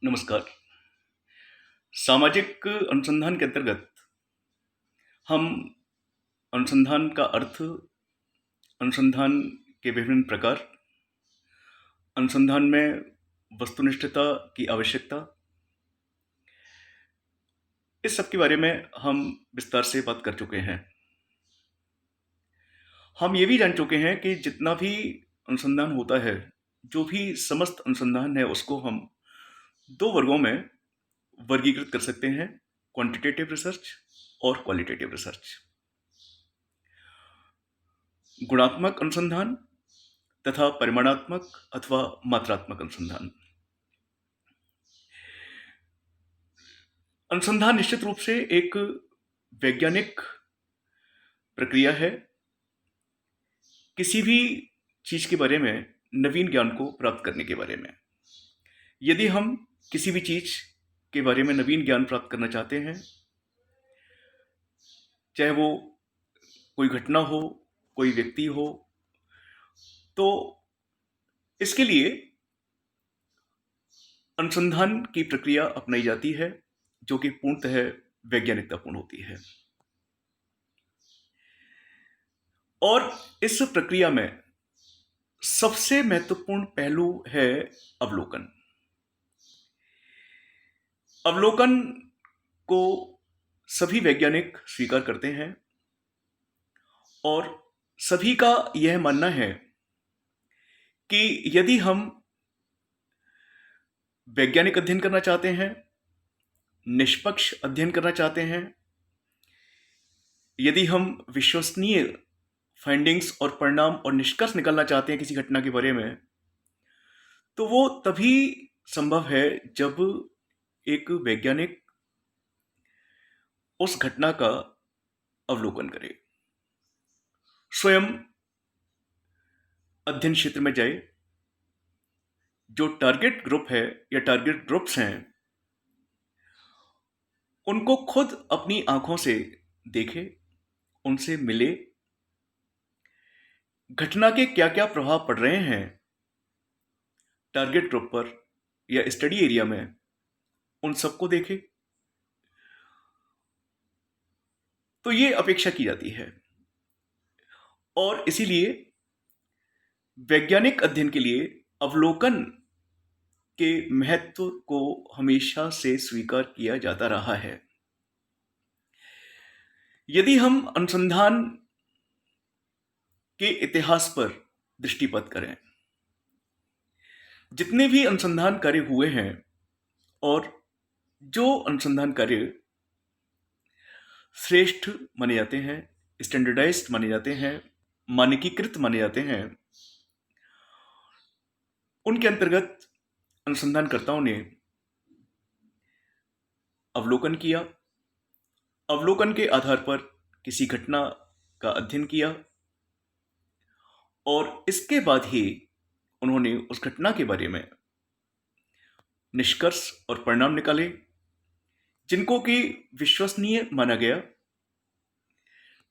नमस्कार। सामाजिक अनुसंधान के अंतर्गत हम अनुसंधान का अर्थ, अनुसंधान के विभिन्न प्रकार, अनुसंधान में वस्तुनिष्ठता की आवश्यकता, इस सब के बारे में हम विस्तार से बात कर चुके हैं। हम ये भी जान चुके हैं कि जितना भी अनुसंधान होता है, जो भी समस्त अनुसंधान है, उसको हम 2 वर्गों में वर्गीकृत कर सकते हैं, क्वांटिटेटिव रिसर्च और क्वालिटेटिव रिसर्च। गुणात्मक अनुसंधान तथा परिमाणात्मक अथवा मात्रात्मक अनुसंधान। अनुसंधान निश्चित रूप से एक वैज्ञानिक प्रक्रिया है, किसी भी चीज के बारे में नवीन ज्ञान को प्राप्त करने के बारे में। यदि हम किसी भी चीज के बारे में नवीन ज्ञान प्राप्त करना चाहते हैं, चाहे वो कोई घटना हो, कोई व्यक्ति हो, तो इसके लिए अनुसंधान की प्रक्रिया अपनाई जाती है, जो कि पूर्णतः वैज्ञानिकतापूर्ण होती है। और इस प्रक्रिया में सबसे महत्वपूर्ण पहलू है अवलोकन। अवलोकन को सभी वैज्ञानिक स्वीकार करते हैं और सभी का यह मानना है कि यदि हम वैज्ञानिक अध्ययन करना चाहते हैं, निष्पक्ष अध्ययन करना चाहते हैं, यदि हम विश्वसनीय फाइंडिंग्स और परिणाम और निष्कर्ष निकालना चाहते हैं किसी घटना के बारे में, तो वो तभी संभव है जब एक वैज्ञानिक उस घटना का अवलोकन करे, स्वयं अध्ययन क्षेत्र में जाए, जो टारगेट ग्रुप है या टारगेट ग्रुप्स हैं, उनको खुद अपनी आंखों से देखे, उनसे मिले, घटना के क्या क्या प्रभाव पड़ रहे हैं टारगेट ग्रुप पर या स्टडी एरिया में, उन सबको देखे। तो ये अपेक्षा की जाती है और इसीलिए वैज्ञानिक अध्ययन के लिए अवलोकन के महत्व को हमेशा से स्वीकार किया जाता रहा है। यदि हम अनुसंधान के इतिहास पर दृष्टिपात करें, जितने भी अनुसंधान कार्य हुए हैं और जो अनुसंधान कार्य श्रेष्ठ माने जाते हैं, स्टैंडर्डाइज्ड माने जाते हैं, मानकीकृत माने जाते हैं, उनके अंतर्गत अनुसंधानकर्ताओं ने अवलोकन किया, अवलोकन के आधार पर किसी घटना का अध्ययन किया और इसके बाद ही उन्होंने उस घटना के बारे में निष्कर्ष और परिणाम निकाले, जिनको कि विश्वसनीय माना गया,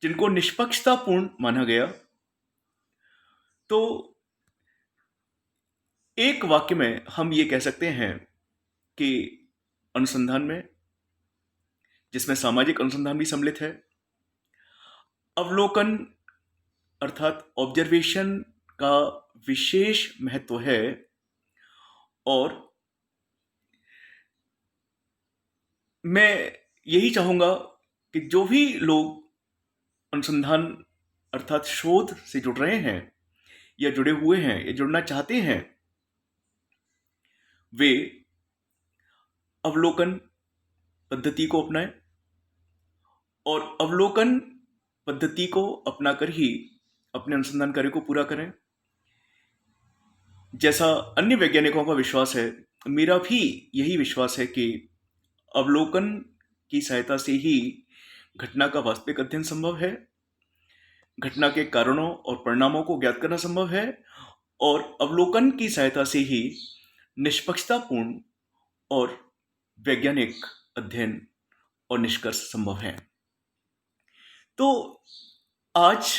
जिनको निष्पक्षतापूर्ण माना गया। तो एक वाक्य में हम ये कह सकते हैं कि अनुसंधान में, जिसमें सामाजिक अनुसंधान भी सम्मिलित है, अवलोकन अर्थात ऑब्जर्वेशन का विशेष महत्व है। और मैं यही चाहूंगा कि जो भी लोग अनुसंधान अर्थात शोध से जुड़ रहे हैं या जुड़े हुए हैं या जुड़ना चाहते हैं, वे अवलोकन पद्धति को अपनाएं और अवलोकन पद्धति को अपनाकर ही अपने अनुसंधान कार्य को पूरा करें। जैसा अन्य वैज्ञानिकों का विश्वास है, मेरा भी यही विश्वास है कि अवलोकन की सहायता से ही घटना का वास्तविक अध्ययन संभव है, घटना के कारणों और परिणामों को ज्ञात करना संभव है और अवलोकन की सहायता से ही निष्पक्षतापूर्ण और वैज्ञानिक अध्ययन और निष्कर्ष संभव है। तो आज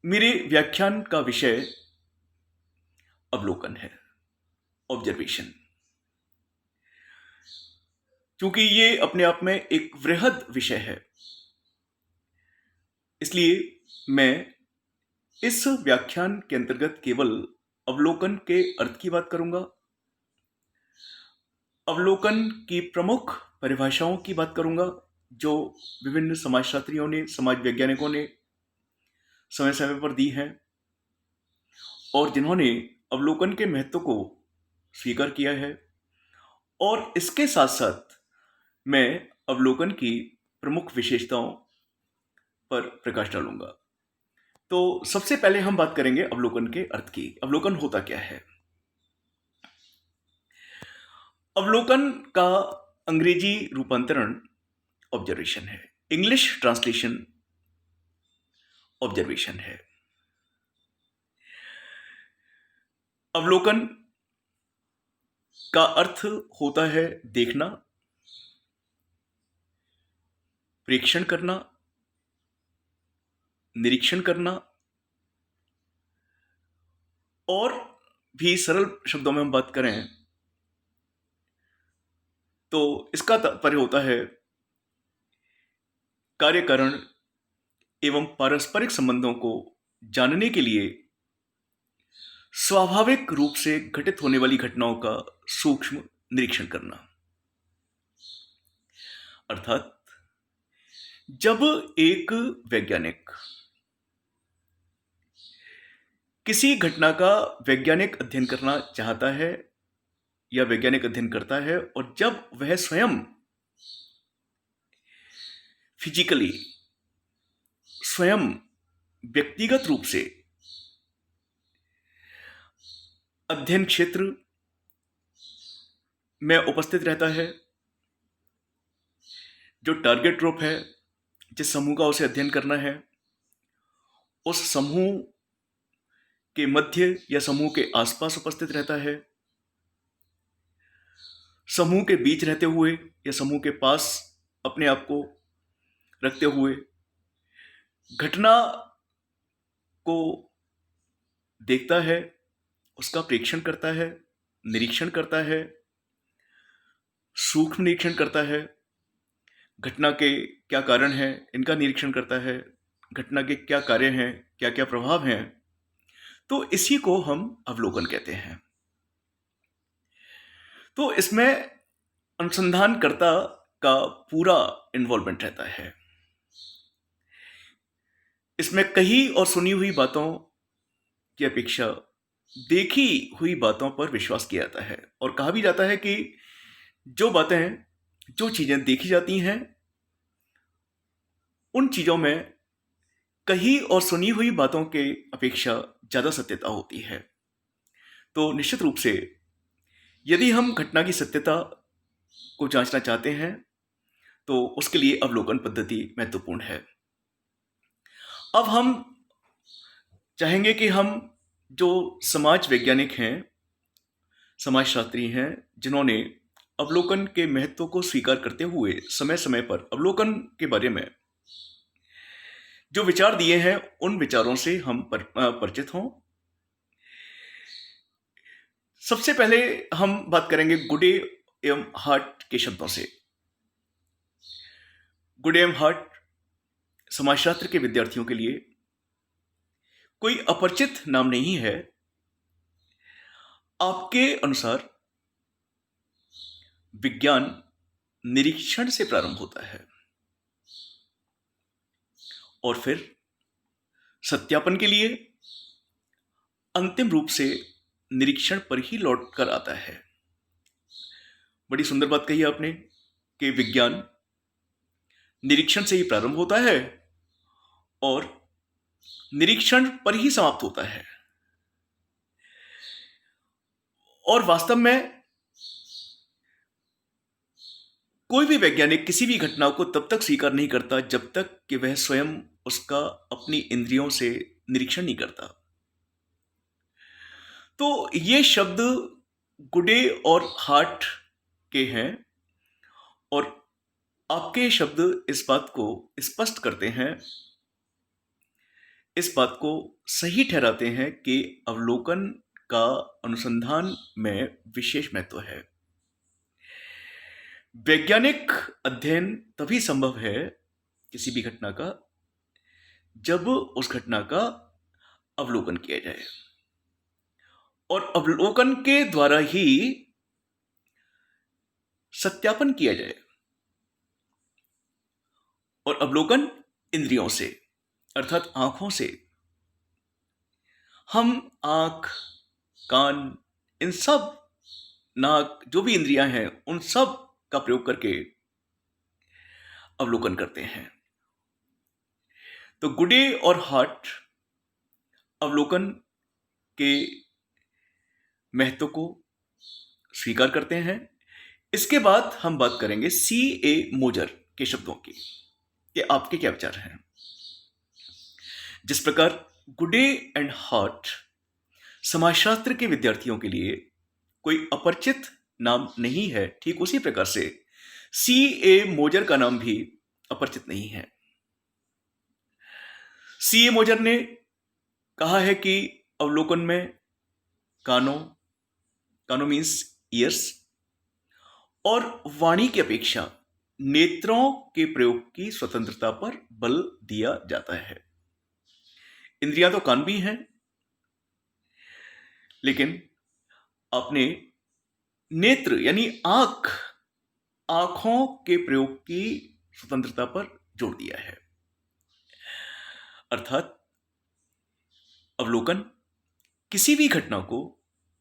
मेरे व्याख्यान का विषय अवलोकन है, ऑब्जर्वेशन। चूंकि ये अपने आप में एक वृहद विषय है, इसलिए मैं इस व्याख्यान के अंतर्गत केवल अवलोकन के अर्थ की बात करूंगा, अवलोकन की प्रमुख परिभाषाओं की बात करूंगा जो विभिन्न समाजशास्त्रियों ने, समाज वैज्ञानिकों ने समय समय पर दी हैं और जिन्होंने अवलोकन के महत्व को स्वीकार किया है। और इसके साथ साथ मैं अवलोकन की प्रमुख विशेषताओं पर प्रकाश डालूंगा। तो सबसे पहले हम बात करेंगे अवलोकन के अर्थ की। अवलोकन होता क्या है? अवलोकन का अंग्रेजी रूपांतरण ऑब्जर्वेशन है, इंग्लिश ट्रांसलेशन ऑब्जर्वेशन है। अवलोकन का अर्थ होता है देखना, प्रेक्षण करना, निरीक्षण करना, और भी सरल शब्दों में हम बात करें तो इसका तात्पर्य होता है कार्य कारण एवं पारस्परिक संबंधों को जानने के लिए स्वाभाविक रूप से घटित होने वाली घटनाओं का सूक्ष्म निरीक्षण करना। अर्थात जब एक वैज्ञानिक किसी घटना का वैज्ञानिक अध्ययन करना चाहता है या वैज्ञानिक अध्ययन करता है, और जब वह स्वयं फिजिकली, स्वयं व्यक्तिगत रूप से अध्ययन क्षेत्र में उपस्थित रहता है, जो टारगेट ग्रुप है, जिस समूह का उसे अध्ययन करना है, उस समूह के मध्य या समूह के आसपास उपस्थित रहता है, समूह के बीच रहते हुए या समूह के पास अपने आप को रखते हुए घटना को देखता है, उसका प्रेक्षण करता है, निरीक्षण करता है, सूक्ष्म निरीक्षण करता है, घटना के क्या कारण हैं इनका निरीक्षण करता है, घटना के क्या कार्य हैं, क्या क्या प्रभाव हैं। तो इसी को हम अवलोकन कहते हैं। तो इसमें अनुसंधानकर्ता का पूरा इन्वॉल्वमेंट रहता है। इसमें कही और सुनी हुई बातों की अपेक्षा देखी हुई बातों पर विश्वास किया जाता है, और कहा भी जाता है कि जो बातें, जो चीजें देखी जाती हैं, उन चीजों में कही और सुनी हुई बातों के अपेक्षा ज्यादा सत्यता होती है। तो निश्चित रूप से यदि हम घटना की सत्यता को जांचना चाहते हैं तो उसके लिए अवलोकन पद्धति महत्वपूर्ण है। अब हम चाहेंगे कि हम जो समाज वैज्ञानिक हैं, समाजशास्त्री हैं, जिन्होंने अवलोकन के महत्व को स्वीकार करते हुए समय समय पर अवलोकन के बारे में जो विचार दिए हैं, उन विचारों से हम परिचित हों। सबसे पहले हम बात करेंगे गुडे एवं हार्ट के शब्दों से। गुडे एवं हार्ट समाजशास्त्र के विद्यार्थियों के लिए कोई अपरिचित नाम नहीं है। आपके अनुसार विज्ञान निरीक्षण से प्रारंभ होता है और फिर सत्यापन के लिए अंतिम रूप से निरीक्षण पर ही लौट कर आता है। बड़ी सुंदर बात कही आपने कि विज्ञान निरीक्षण से ही प्रारंभ होता है और निरीक्षण पर ही समाप्त होता है। और वास्तव में कोई भी वैज्ञानिक किसी भी घटना को तब तक स्वीकार नहीं करता जब तक कि वह स्वयं उसका अपनी इंद्रियों से निरीक्षण नहीं करता। तो ये शब्द गुडे और हार्ट के हैं, और आपके शब्द इस बात को स्पष्ट करते हैं, इस बात को सही ठहराते हैं कि अवलोकन का अनुसंधान में विशेष महत्व है। वैज्ञानिक अध्ययन तभी संभव है किसी भी घटना का जब उस घटना का अवलोकन किया जाए, और अवलोकन के द्वारा ही सत्यापन किया जाए। और अवलोकन इंद्रियों से, अर्थात आंखों से। हम आंख, कान, इन सब, नाक, जो भी इंद्रियां हैं उन सब का प्रयोग करके अवलोकन करते हैं। तो गुडे और हार्ट अवलोकन के महत्व को स्वीकार करते हैं। इसके बाद हम बात करेंगे सी ए मोजर के शब्दों की, कि आपके क्या विचार हैं। जिस प्रकार गुडे एंड हार्ट समाजशास्त्र के विद्यार्थियों के लिए कोई अपरिचित नाम नहीं है, ठीक उसी प्रकार से सी ए मोजर का नाम भी अपरिचित नहीं है। सी ए मोजर ने कहा है कि अवलोकन में कानों मीन्स ईयर्स, और वाणी की अपेक्षा नेत्रों के प्रयोग की स्वतंत्रता पर बल दिया जाता है। इंद्रियां तो कान भी हैं, लेकिन आपने नेत्र यानी आंखों के प्रयोग की स्वतंत्रता पर जोर दिया है। अर्थात अवलोकन किसी भी घटना को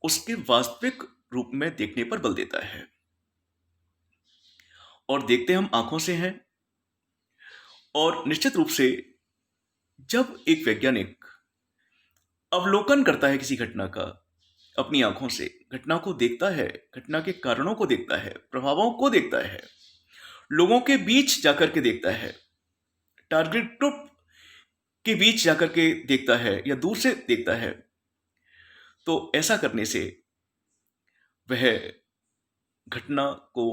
उसके वास्तविक रूप में देखने पर बल देता है, और देखते हम आंखों से हैं। और निश्चित रूप से जब एक वैज्ञानिक अवलोकन करता है किसी घटना का अपनी आंखों से, घटना को देखता है, घटना के कारणों को देखता है, प्रभावों को देखता है, लोगों के बीच जाकर के देखता है, टारगेट ग्रुप के बीच जाकर के देखता है या दूर से देखता है, तो ऐसा करने से वह घटना को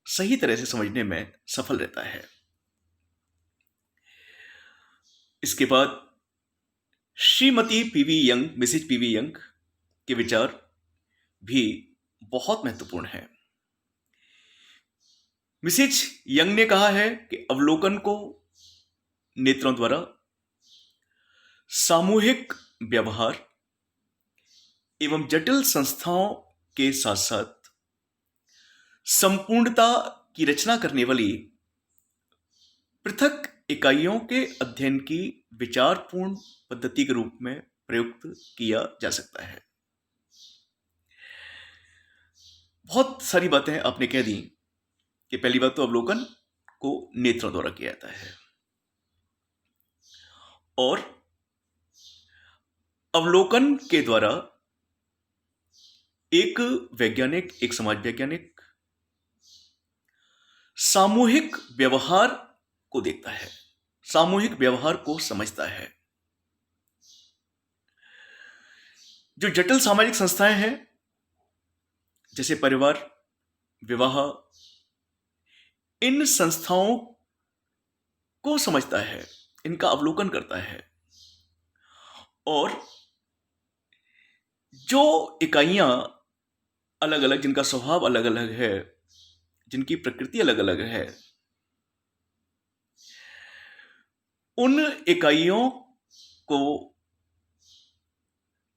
सही तरह से समझने में सफल रहता है। इसके बाद Shrimati PV Young, Mrs PV Young के विचार भी बहुत महत्वपूर्ण हैं। मिसेज यंग ने कहा है कि अवलोकन को नेत्रों द्वारा सामूहिक व्यवहार एवं जटिल संस्थाओं के साथ साथ संपूर्णता की रचना करने वाली पृथक इकाइयों के अध्ययन की विचारपूर्ण पद्धति के रूप में प्रयुक्त किया जा सकता है। बहुत सारी बातें आपने कह दी कि पहली बात तो अवलोकन को नेत्रों द्वारा किया जाता है, और अवलोकन के द्वारा एक वैज्ञानिक, एक समाज वैज्ञानिक सामूहिक व्यवहार को देखता है, सामूहिक व्यवहार को समझता है। जो जटिल सामाजिक संस्थाएं हैं जैसे परिवार, विवाह, इन संस्थाओं को समझता है, इनका अवलोकन करता है, और जो इकाइयां अलग अलग, जिनका स्वभाव अलग अलग है, जिनकी प्रकृति अलग अलग है, उन इकाइयों को,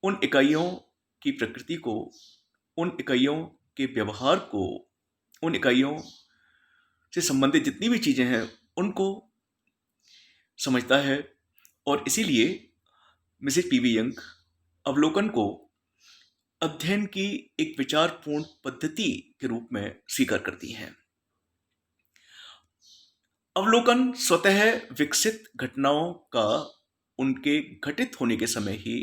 उन इकाइयों की प्रकृति को, उन इकाइयों के व्यवहार को, उन इकाइयों से संबंधित जितनी भी चीजें हैं उनको समझता है। और इसीलिए मिसेज पीवी यंग अवलोकन को अध्ययन की एक विचारपूर्ण पद्धति के रूप में स्वीकार करती हैं। अवलोकन स्वतः विकसित घटनाओं का उनके घटित होने के समय ही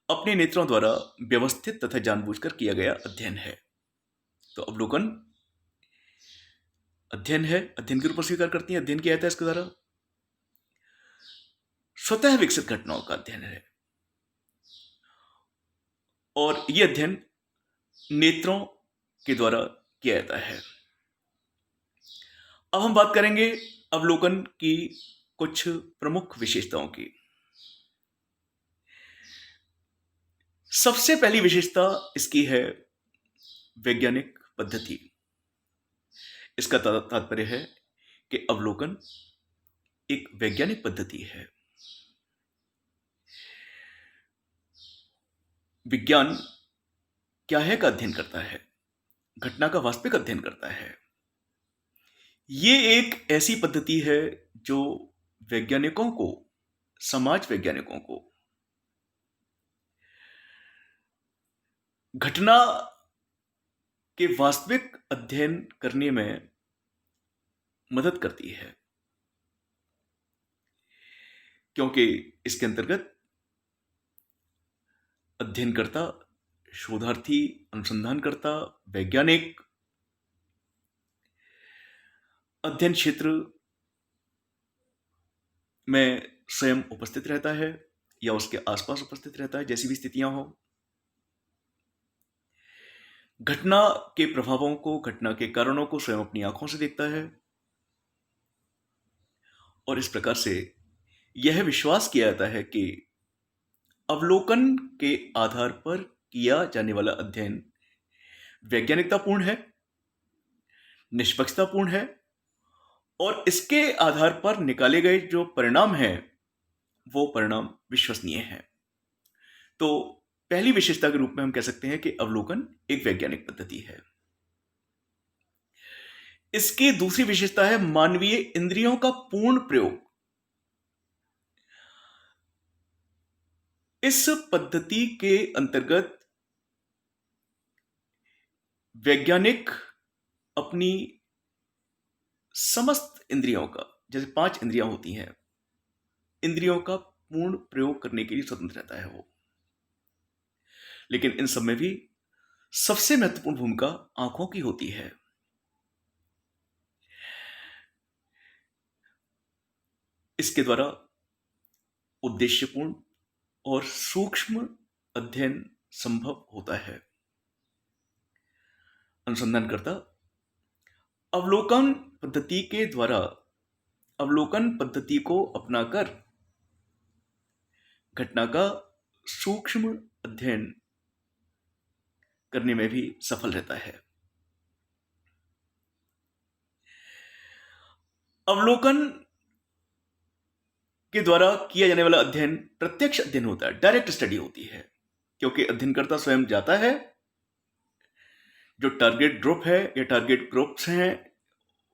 अपने नेत्रों द्वारा व्यवस्थित तथा जानबूझकर किया गया अध्ययन है। तो अवलोकन अध्ययन है, अध्ययन के रूप में स्वीकार करती है। अध्ययन किया जाता है इसके द्वारा, स्वतः विकसित घटनाओं का अध्ययन है, और यह अध्ययन नेत्रों के द्वारा किया जाता है। अब हम बात करेंगे अवलोकन की कुछ प्रमुख विशेषताओं की। सबसे पहली विशेषता इसकी है वैज्ञानिक पद्धति। इसका तात्पर्य है कि अवलोकन एक वैज्ञानिक पद्धति है। विज्ञान क्या है का अध्ययन करता है, घटना का वास्तविक अध्ययन करता है। ये एक ऐसी पद्धति है जो वैज्ञानिकों को, समाज वैज्ञानिकों को घटना के वास्तविक अध्ययन करने में मदद करती है, क्योंकि इसके अंतर्गत अध्ययनकर्ता, शोधार्थी, अनुसंधानकर्ता, वैज्ञानिक अध्ययन क्षेत्र में स्वयं उपस्थित रहता है या उसके आसपास उपस्थित रहता है, जैसी भी स्थितियां हो। घटना के प्रभावों को, घटना के कारणों को स्वयं अपनी आंखों से देखता है और इस प्रकार से यह विश्वास किया जाता है कि अवलोकन के आधार पर किया जाने वाला अध्ययन वैज्ञानिकतापूर्ण है, निष्पक्षतापूर्ण है और इसके आधार पर निकाले गए जो परिणाम हैं वो परिणाम विश्वसनीय हैं। तो पहली विशेषता के रूप में हम कह सकते हैं कि अवलोकन एक वैज्ञानिक पद्धति है। इसकी दूसरी विशेषता है मानवीय इंद्रियों का पूर्ण प्रयोग। इस पद्धति के अंतर्गत वैज्ञानिक अपनी समस्त इंद्रियों का, जैसे 5 इंद्रियां होती हैं, इंद्रियों का पूर्ण प्रयोग करने के लिए स्वतंत्र रहता है वो। लेकिन इन सब में भी सबसे महत्वपूर्ण भूमिका आंखों की होती है। इसके द्वारा उद्देश्यपूर्ण और सूक्ष्म अध्ययन संभव होता है। अनुसंधानकर्ता अवलोकन पद्धति के द्वारा, अवलोकन पद्धति को अपनाकर घटना का सूक्ष्म अध्ययन करने में भी सफल रहता है। अवलोकन के द्वारा किया जाने वाला अध्ययन प्रत्यक्ष अध्ययन होता है, डायरेक्ट स्टडी होती है, क्योंकि अध्ययनकर्ता स्वयं जाता है, जो टारगेट ग्रुप है या टारगेट ग्रुप्स हैं,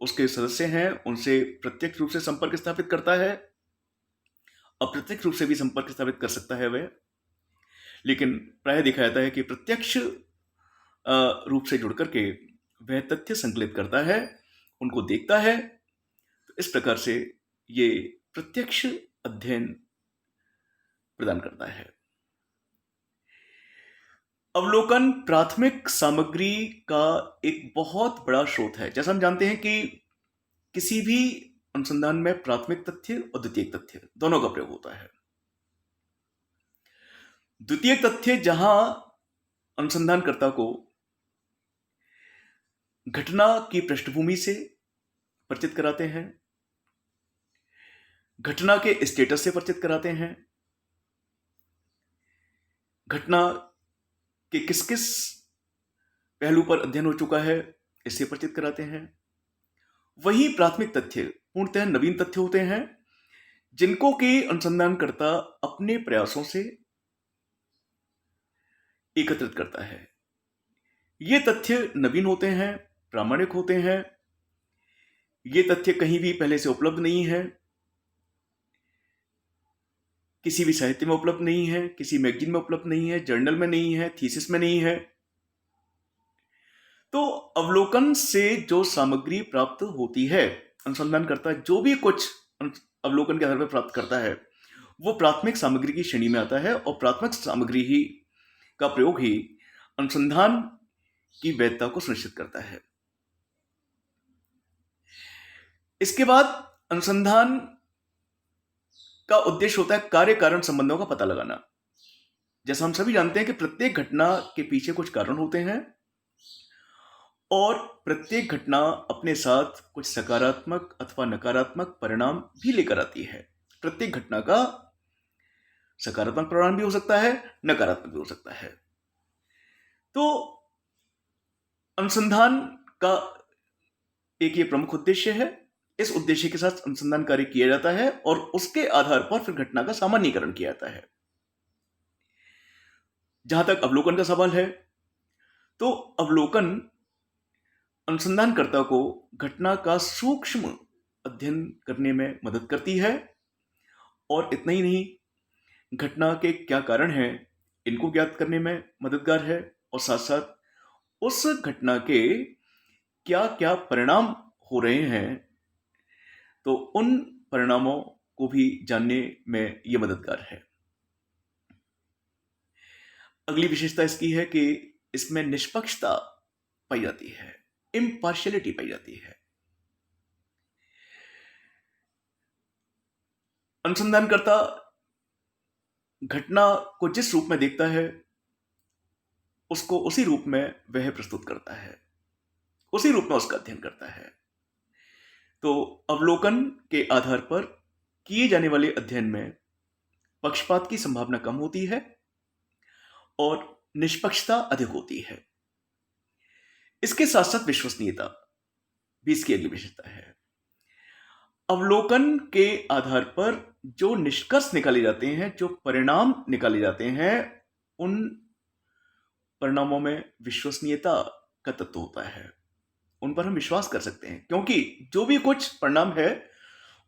उसके सदस्य हैं, उनसे प्रत्यक्ष रूप से संपर्क स्थापित करता है, अप्रत्यक्ष रूप से भी संपर्क स्थापित कर सकता है वह, लेकिन प्रायः देखा जाता है कि प्रत्यक्ष रूप से जुड़ करके वह तथ्य संकलित करता है, उनको देखता है। तो इस प्रकार से ये प्रत्यक्ष अध्ययन प्रदान करता है। अवलोकन प्राथमिक सामग्री का एक बहुत बड़ा स्रोत है। जैसा हम जानते हैं कि किसी भी अनुसंधान में प्राथमिक तथ्य और द्वितीयक तथ्य दोनों का प्रयोग होता है। द्वितीयक तथ्य जहां अनुसंधानकर्ता को घटना की पृष्ठभूमि से परिचित कराते हैं, घटना के स्टेटस से परिचित कराते हैं, घटना के किस किस पहलू पर अध्ययन हो चुका है इससे परिचित कराते हैं। वही प्राथमिक तथ्य पूर्णतः नवीन तथ्य होते हैं, जिनको कि अनुसंधानकर्ता अपने प्रयासों से एकत्रित करता है। ये तथ्य नवीन होते हैं, प्रामाणिक होते हैं, ये तथ्य कहीं भी पहले से उपलब्ध नहीं है, किसी भी साहित्य में उपलब्ध नहीं है, किसी मैगजीन में उपलब्ध नहीं है, जर्नल में नहीं है, थीसिस में नहीं है। तो अवलोकन से जो सामग्री प्राप्त होती है, अनुसंधानकर्ता जो भी कुछ अवलोकन के आधार पर प्राप्त करता है वो प्राथमिक सामग्री की श्रेणी में आता है और प्राथमिक सामग्री ही का प्रयोग ही अनुसंधान की वैधता को सुनिश्चित करता है। इसके बाद अनुसंधान का उद्देश्य होता है कार्य कारण संबंधों का पता लगाना। जैसा हम सभी जानते हैं कि प्रत्येक घटना के पीछे कुछ कारण होते हैं और प्रत्येक घटना अपने साथ कुछ सकारात्मक अथवा नकारात्मक परिणाम भी लेकर आती है। प्रत्येक घटना का सकारात्मक परिणाम भी हो सकता है, नकारात्मक भी हो सकता है। तो अनुसंधान का एक ये प्रमुख उद्देश्य है। इस उद्देश्य के साथ अनुसंधान कार्य किया जाता है और उसके आधार पर फिर घटना का सामान्यीकरण किया जाता है। जहां तक अवलोकन का सवाल है, तो अवलोकन अनुसंधानकर्ता को घटना का सूक्ष्म अध्ययन करने में मदद करती है, और इतना ही नहीं, घटना के क्या कारण हैं इनको ज्ञात करने में मददगार है, और साथ साथ उस घटना के क्या क्या परिणाम हो रहे हैं, तो उन परिणामों को भी जानने में यह मददगार है। अगली विशेषता इसकी है कि इसमें निष्पक्षता पाई जाती है, इम्पार्शियलिटी पाई जाती है। अनुसंधानकर्ता घटना को जिस रूप में देखता है उसको उसी रूप में वह प्रस्तुत करता है, उसी रूप में उसका अध्ययन करता है। तो अवलोकन के आधार पर किए जाने वाले अध्ययन में पक्षपात की संभावना कम होती है और निष्पक्षता अधिक होती है। इसके साथ साथ विश्वसनीयता भी इसकी अगली विशेषता है। अवलोकन के आधार पर जो निष्कर्ष निकाले जाते हैं, जो परिणाम निकाले जाते हैं, उन परिणामों में विश्वसनीयता का तत्व होता है। उन पर हम विश्वास कर सकते हैं, क्योंकि जो भी कुछ परिणाम है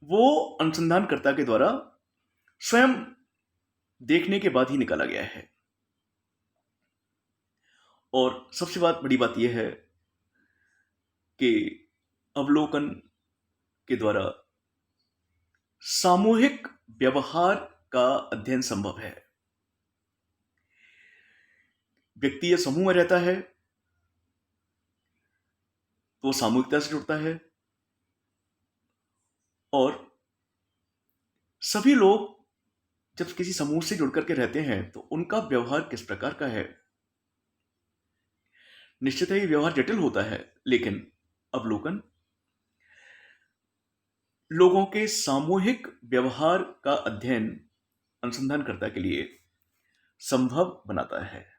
वो अनुसंधानकर्ता के द्वारा स्वयं देखने के बाद ही निकाला गया है। और सबसे बड़ी बात यह है कि अवलोकन के द्वारा सामूहिक व्यवहार का अध्ययन संभव है। व्यक्ति या समूह में रहता है तो सामूहिकता से जुड़ता है, और सभी लोग जब किसी समूह से जुड़ करके रहते हैं तो उनका व्यवहार किस प्रकार का है। निश्चित है ये व्यवहार जटिल होता है, लेकिन अवलोकन लोगों के सामूहिक व्यवहार का अध्ययन अनुसंधानकर्ता के लिए संभव बनाता है।